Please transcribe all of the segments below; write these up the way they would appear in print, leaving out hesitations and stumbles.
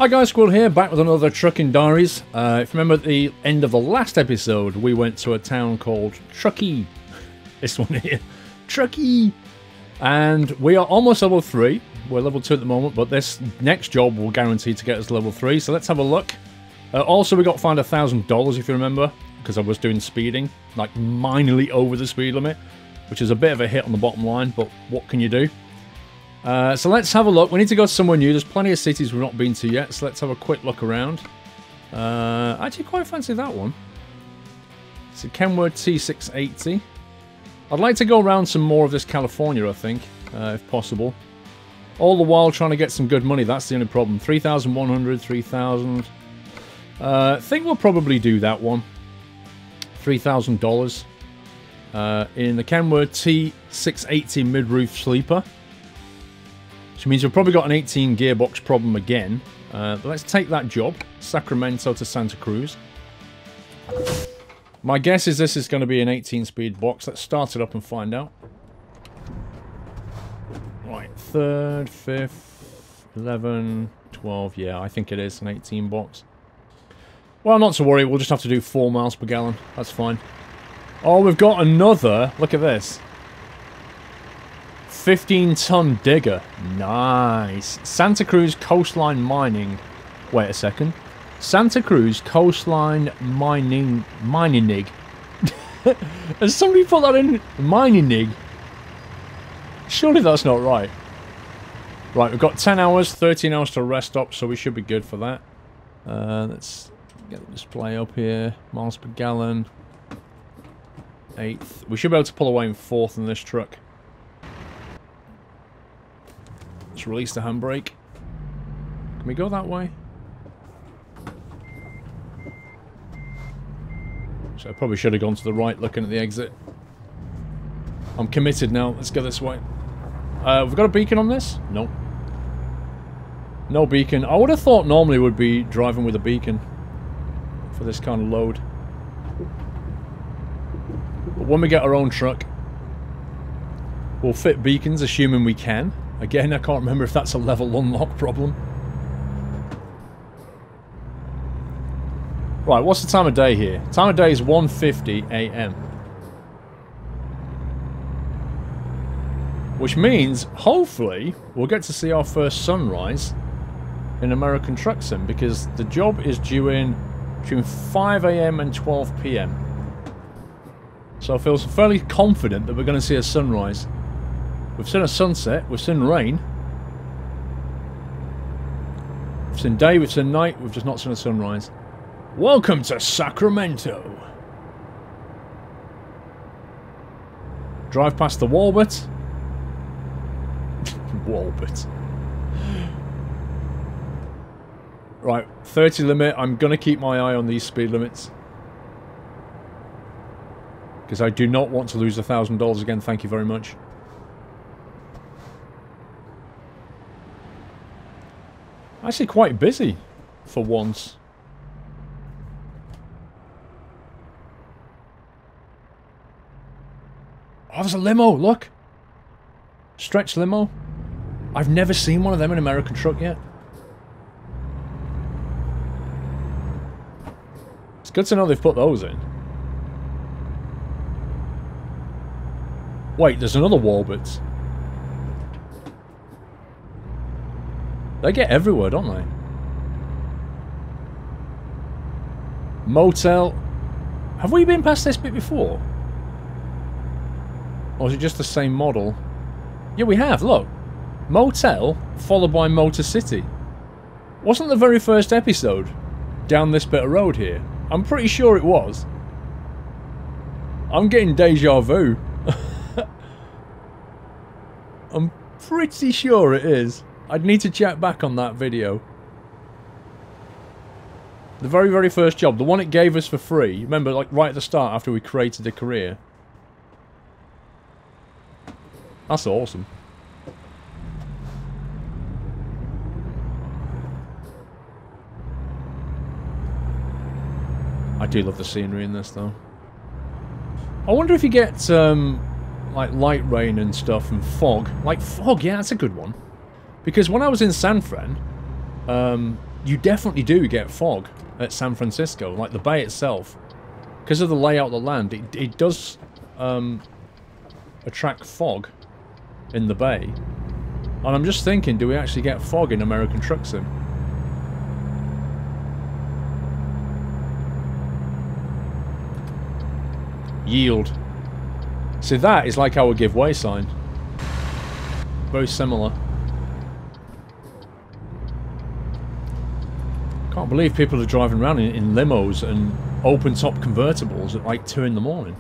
Hi guys, Squirrel here, back with another Trucking Diaries. If you remember at the end of the last episode, we went to a town called Truckee. This one here. Truckee! And we are almost level 3. We're level 2 at the moment, but this next job will guarantee to get us level 3, so let's have a look. Also, we got fined $1,000 if you remember, because I was doing speeding, like minorly over the speed limit, which is a bit of a hit on the bottom line, but what can you do? So let's have a look. We need to go somewhere new. There's plenty of cities we've not been to yet, so let's have a quick look around. Actually quite fancy that one. It's a Kenworth T680. I'd like to go around some more of this California, I think, if possible. All the while trying to get some good money, that's the only problem. 3,100, 3,000. I think we'll probably do that one. $3,000. In the Kenworth T680 mid-roof sleeper. Which means we've probably got an 18 gearbox problem again. But let's take that job. Sacramento to Santa Cruz. My guess is this is going to be an 18-speed box. Let's start it up and find out. Right, 3rd, 5th, 11, 12. Yeah, I think it is an 18 box. Well, not to worry. We'll just have to do 4 miles per gallon. That's fine. Oh, we've got another. Look at this. 15-ton digger. Nice. Santa Cruz Coastline Mining. Wait a second. Santa Cruz Coastline Mining. Has somebody put that in? Mining. Surely that's not right. Right, we've got 10 hours, 13 hours to rest up, so we should be good for that. Let's get the display up here. Miles per gallon. 8th. We should be able to pull away in 4th in this truck. Let's release the handbrake. Can we go that way? So I probably should have gone to the right looking at the exit. I'm committed now. Let's go this way. We've got a beacon on this? Nope. No beacon. I would have thought normally would be driving with a beacon for this kind of load. But when we get our own truck, we'll fit beacons, assuming we can. Again, I can't remember if that's a level unlock problem. Right, what's the time of day here? Time of day is 1:50 AM. Which means, hopefully, we'll get to see our first sunrise in American Truck Sim, because the job is due in between 5 AM and 12 PM. So I feel fairly confident that we're going to see a sunrise. We've seen a sunset, we've seen rain. We've seen day, we've seen night, we've just not seen a sunrise. Welcome to Sacramento! Drive past the Walbert. Walbert. Right, 30 limit. I'm going to keep my eye on these speed limits. Because I do not want to lose $1,000 again, thank you very much. Actually quite busy for once. Oh, there's a limo, look! Stretch limo. I've never seen one of them in American Truck yet. It's good to know they've put those in. Wait, there's another Walbert. They get everywhere, don't they? Motel. Have we been past this bit before? Or is it just the same model? Yeah, we have, look. Motel, followed by Motor City. Wasn't the very first episode down this bit of road here? I'm pretty sure it was. I'm getting deja vu. I'm pretty sure it is. I'd need to check back on that video. The very, very first job. The one it gave us for free. Remember, like, right at the start after we created a career. That's awesome. I do love the scenery in this, though. I wonder if you get, like, light rain and stuff and fog. Like, fog, yeah, that's a good one. Because when I was in San Fran, you definitely do get fog at San Francisco. Like the bay itself, because of the layout of the land, it does attract fog in the bay. And I'm just thinking, do we actually get fog in American Truck Sim? Yield. See, that is like our giveaway sign. Very similar. Can't believe people are driving around in limos and open-top convertibles at like 2 in the morning.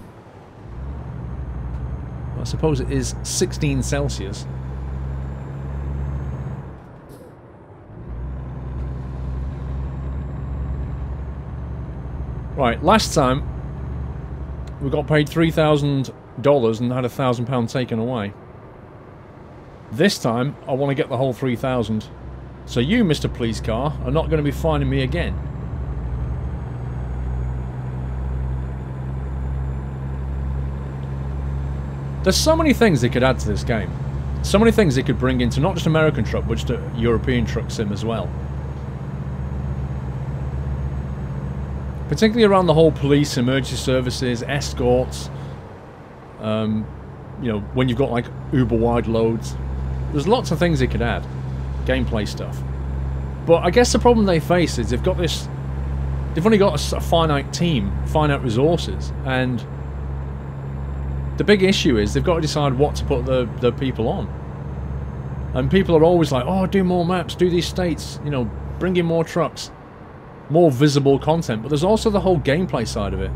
I suppose it is 16 Celsius. Right, last time we got paid $3,000 and had £1,000 taken away. This time I want to get the whole 3,000. So you, Mr. Police Car, are not going to be fining me again. There's so many things they could add to this game. So many things they could bring into not just American Truck, but just a European Truck Sim as well. Particularly around the whole police, emergency services, escorts. You know, when you've got like uber wide loads. There's lots of things they could add. Gameplay stuff. But I guess the problem they face is they've got this... They've only got a finite team, finite resources, and the big issue is they've got to decide what to put the people on. And people are always like, oh, do more maps, do these states, you know, bring in more trucks. More visible content, but there's also the whole gameplay side of it.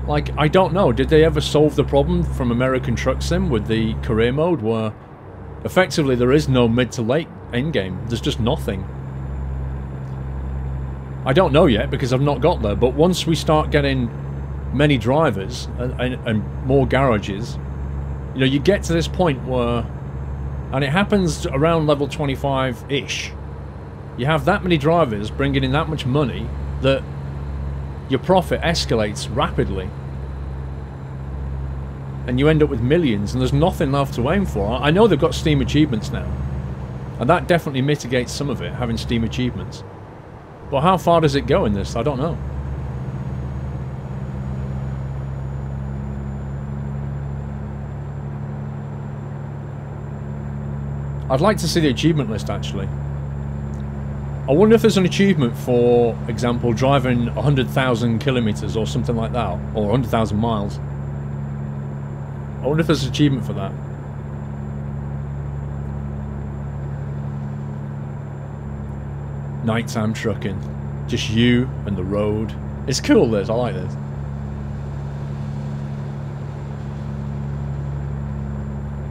Like, I don't know, did they ever solve the problem from American Truck Sim with the career mode where effectively there is no mid to late endgame, there's just nothing. I don't know yet because I've not got there, but once we start getting many drivers and more garages, you know, you get to this point where, and it happens around level 25-ish, you have that many drivers bringing in that much money that your profit escalates rapidly. And you end up with millions and there's nothing left to aim for. I know they've got Steam achievements now. And that definitely mitigates some of it, having Steam achievements. But how far does it go in this? I don't know. I'd like to see the achievement list actually. I wonder if there's an achievement for example driving 100,000 kilometers or something like that, or 100,000 miles. I wonder if there's an achievement for that. Nighttime trucking. Just you and the road. It's cool this, I like this.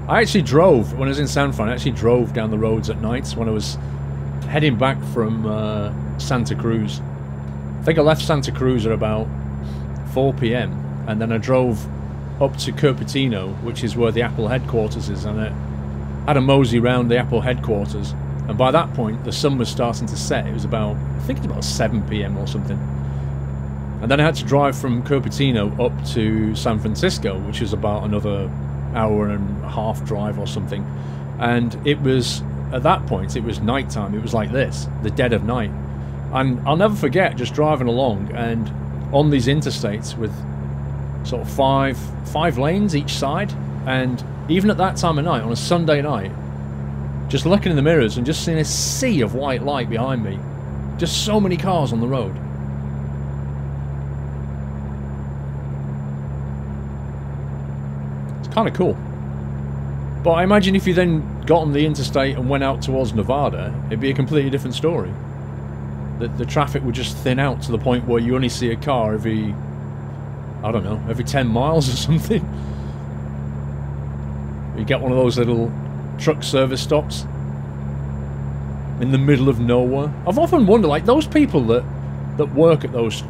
I actually drove, when I was in San Fran, I actually drove down the roads at nights when I was heading back from Santa Cruz. I think I left Santa Cruz at about 4 PM and then I drove up to Cupertino, which is where the Apple headquarters is, and I had a mosey round the Apple headquarters, and by that point the sun was starting to set. It was about, I think it's about 7 PM or something, and then I had to drive from Cupertino up to San Francisco, which is about another hour and a half drive or something, and it was, at that point, it was nighttime. It was like this, the dead of night. And I'll never forget just driving along and on these interstates with sort of five lanes each side, and even at that time of night, on a Sunday night, just looking in the mirrors and just seeing a sea of white light behind me. Just so many cars on the road. It's kind of cool. But I imagine if you then got on the interstate and went out towards Nevada, it'd be a completely different story. The traffic would just thin out to the point where you only see a car every, I don't know, every 10 miles or something. You get one of those little truck service stops in the middle of nowhere. I've often wondered, like, those people that work at those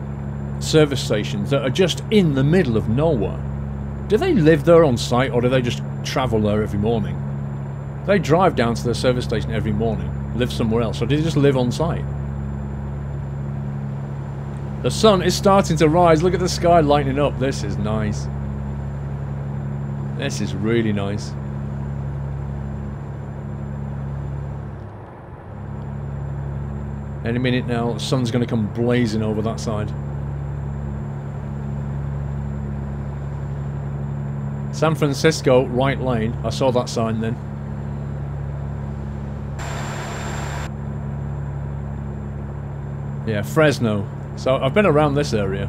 service stations that are just in the middle of nowhere, do they live there on site, or do they just travel there every morning? They drive down to their service station every morning, live somewhere else, or do they just live on site? The sun is starting to rise. Look at the sky lighting up. This is nice. This is really nice. Any minute now, the sun's going to come blazing over that side. San Francisco, right lane. I saw that sign then. Yeah, Fresno. So I've been around this area.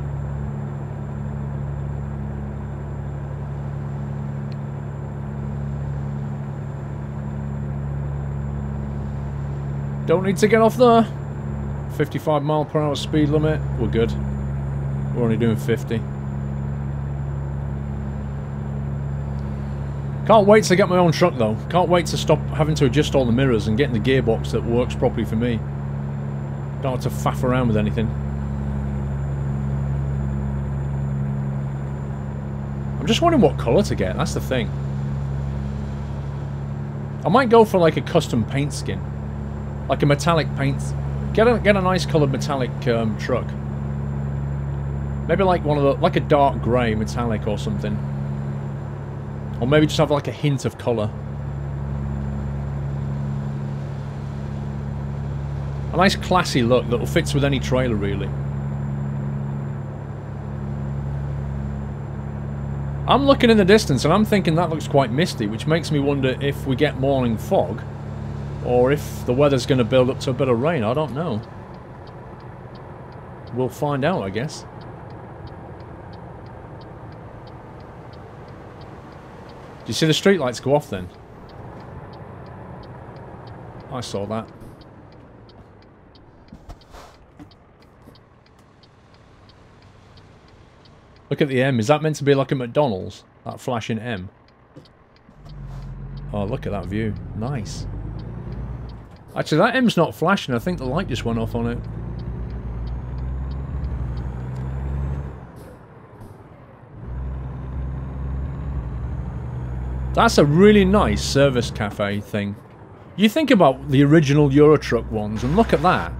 Don't need to get off there. 55 mile per hour speed limit. We're good. We're only doing 50. Can't wait to get my own truck though. Can't wait to stop having to adjust all the mirrors and getting the gearbox that works properly for me. Don't have to faff around with anything. I'm just wondering what colour to get, that's the thing. I might go for like a custom paint skin. Like a metallic paint. Get a nice coloured metallic truck. Maybe like one of the, like a dark grey metallic or something. Or maybe just have like a hint of colour. A nice classy look that will fit with any trailer really. I'm looking in the distance and I'm thinking that looks quite misty, which makes me wonder if we get morning fog or if the weather's going to build up to a bit of rain. I don't know. We'll find out, I guess. Do you see the streetlights go off then? I saw that. Look at the M. Is that meant to be like a McDonald's? That flashing M. Oh, look at that view. Nice. Actually, that M's not flashing. I think the light just went off on it. That's a really nice service cafe thing. You think about the original Eurotruck ones and look at that.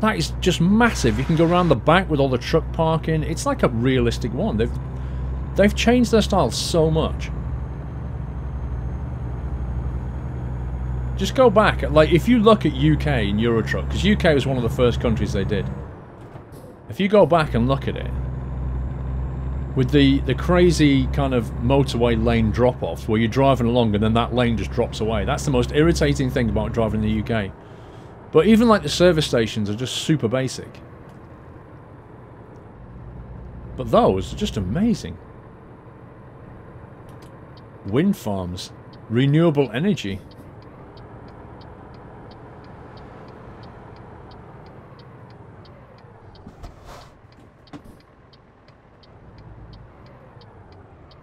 That is just massive. You can go around the back with all the truck parking. It's like a realistic one. They've changed their style so much. Just go back. Like, if you look at UK and Eurotruck, because UK was one of the first countries they did. If you go back and look at it, with the crazy kind of motorway lane drop-offs, where you're driving along and then that lane just drops away. That's the most irritating thing about driving in the UK. But even like the service stations are just super basic. But those are just amazing. Wind farms. Renewable energy.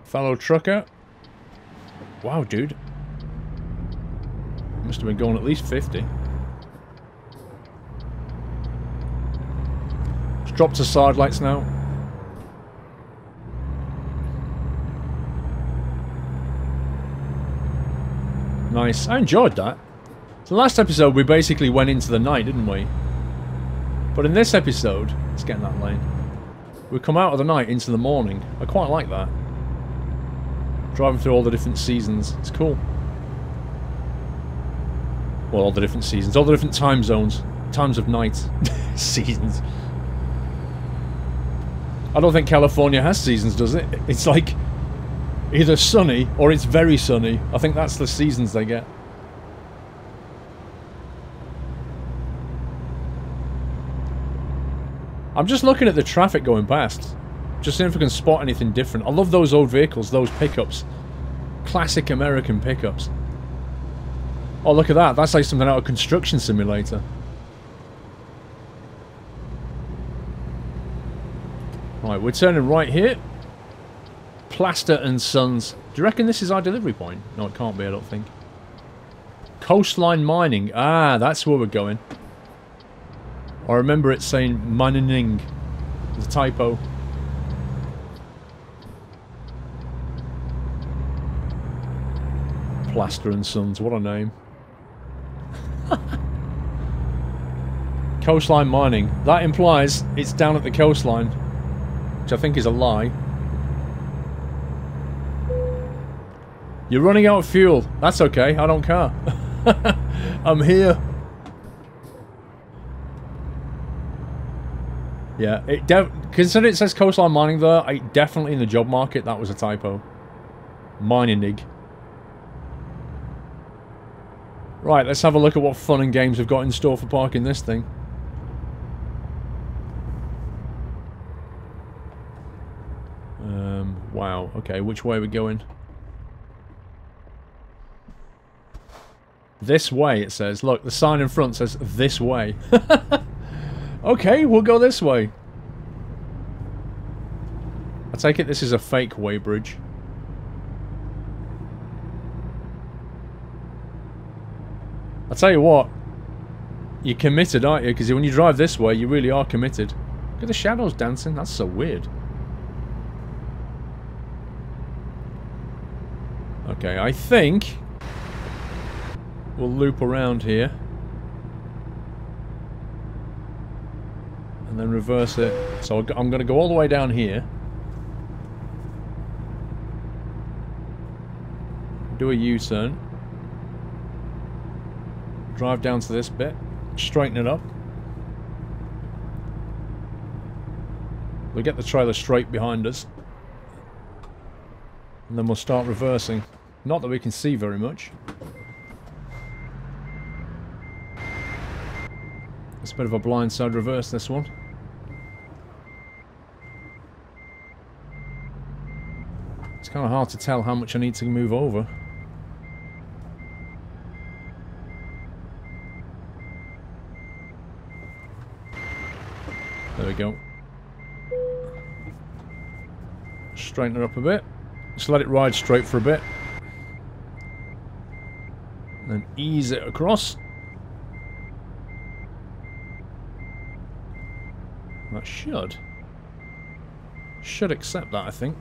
Fellow trucker. Wow, dude. Must have been going at least 50. Drop to side lights now. Nice. I enjoyed that. So last episode we basically went into the night, didn't we? But in this episode, let's get in that lane. We come out of the night into the morning. I quite like that. Driving through all the different seasons. It's cool. Well, all the different seasons. All the different time zones. Times of night. Seasons. I don't think California has seasons, does it? It's like either sunny or it's very sunny. I think that's the seasons they get. I'm just looking at the traffic going past. Just seeing if I can spot anything different. I love those old vehicles, those pickups. Classic American pickups. Oh, look at that. That's like something out of Construction Simulator. Right, we're turning right here. Plaster and Sons. Do you reckon this is our delivery point? No, it can't be, I don't think. Coastline Mining. Ah, that's where we're going. I remember it saying mining. There's a typo. Plaster and Sons, what a name. Coastline Mining. That implies it's down at the coastline. Which I think is a lie. You're running out of fuel. That's okay, I don't care. I'm here. Yeah, considering it says coastline mining there, definitely in the job market, that was a typo. Mining. Right, let's have a look at what fun and games we've got in store for parking this thing. Wow, okay, which way are we going? This way, it says. Look, the sign in front says, this way. Okay, we'll go this way. I take it this is a fake weighbridge. I tell you what, you're committed, aren't you? Because when you drive this way, you really are committed. Look at the shadows dancing. That's so weird. Okay, I think we'll loop around here. And then reverse it. So I'm going to go all the way down here. Do a U-turn. Drive down to this bit. Straighten it up. We'll get the trailer straight behind us. And then we'll start reversing. Not that we can see very much. It's a bit of a blindside reverse, this one. It's kind of hard to tell how much I need to move over. There we go. Straighten her up a bit. Just let it ride straight for a bit. And then ease it across. That should accept that, I think.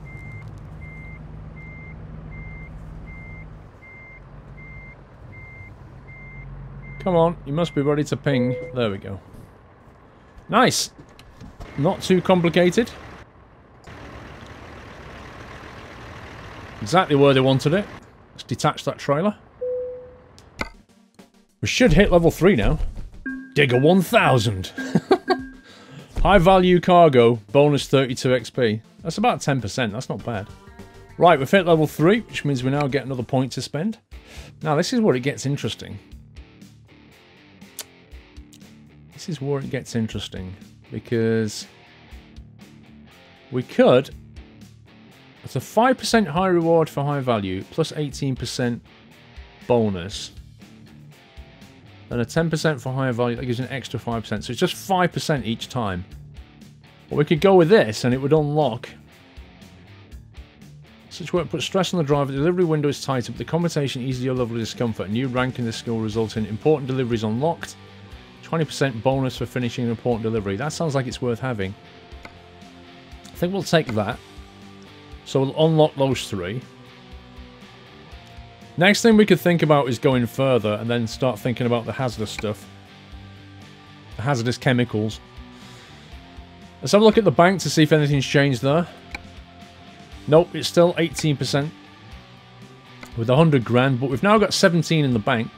Come on, you must be ready to ping. There we go. Nice! Not too complicated. Exactly where they wanted it. Let's detach that trailer. We should hit level 3 now. Digger 1000! High value cargo, bonus 32 XP. That's about 10%, that's not bad. Right, we've hit level 3, which means we now get another point to spend. Now this is where it gets interesting. This is where it gets interesting. Because we could... It's a 5% high reward for high value, plus 18% bonus. And a 10% for higher value, that gives an extra 5%. So it's just 5% each time. But we could go with this, and it would unlock... Such work puts stress on the driver, the delivery window is tighter, but the combination eases your level of discomfort. A new rank in this skill results in important deliveries unlocked. 20% bonus for finishing an important delivery. That sounds like it's worth having. I think we'll take that. So we'll unlock those 3. Next thing we could think about is going further and then start thinking about the hazardous stuff. The hazardous chemicals. Let's have a look at the bank to see if anything's changed there. Nope, it's still 18% with 100 grand, but we've now got 17 in the bank,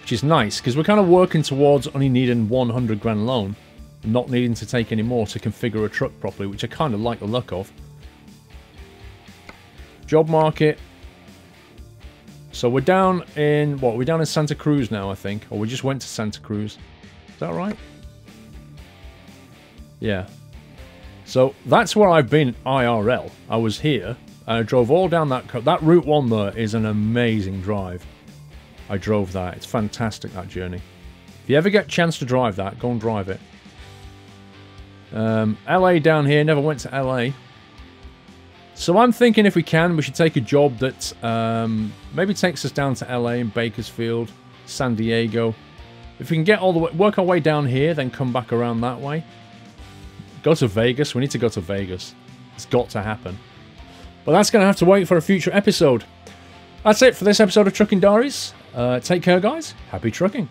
which is nice because we're kind of working towards only needing 100 grand loan and not needing to take any more to configure a truck properly, which I kind of like the look of. Job market. So we're down in, what, we're down in Santa Cruz now, I think. Or we just went to Santa Cruz. Is that right? Yeah. So that's where I've been IRL. I was here, and I drove all down that Route 1 there is an amazing drive. I drove that. It's fantastic, that journey. If you ever get a chance to drive that, go and drive it. LA down here, never went to LA. So I'm thinking if we can, we should take a job that maybe takes us down to LA and Bakersfield, San Diego. If we can get all the way, work our way down here, then come back around that way. Go to Vegas. We need to go to Vegas. It's got to happen. But that's going to have to wait for a future episode. That's it for this episode of Trucking Diaries. Take care, guys. Happy trucking.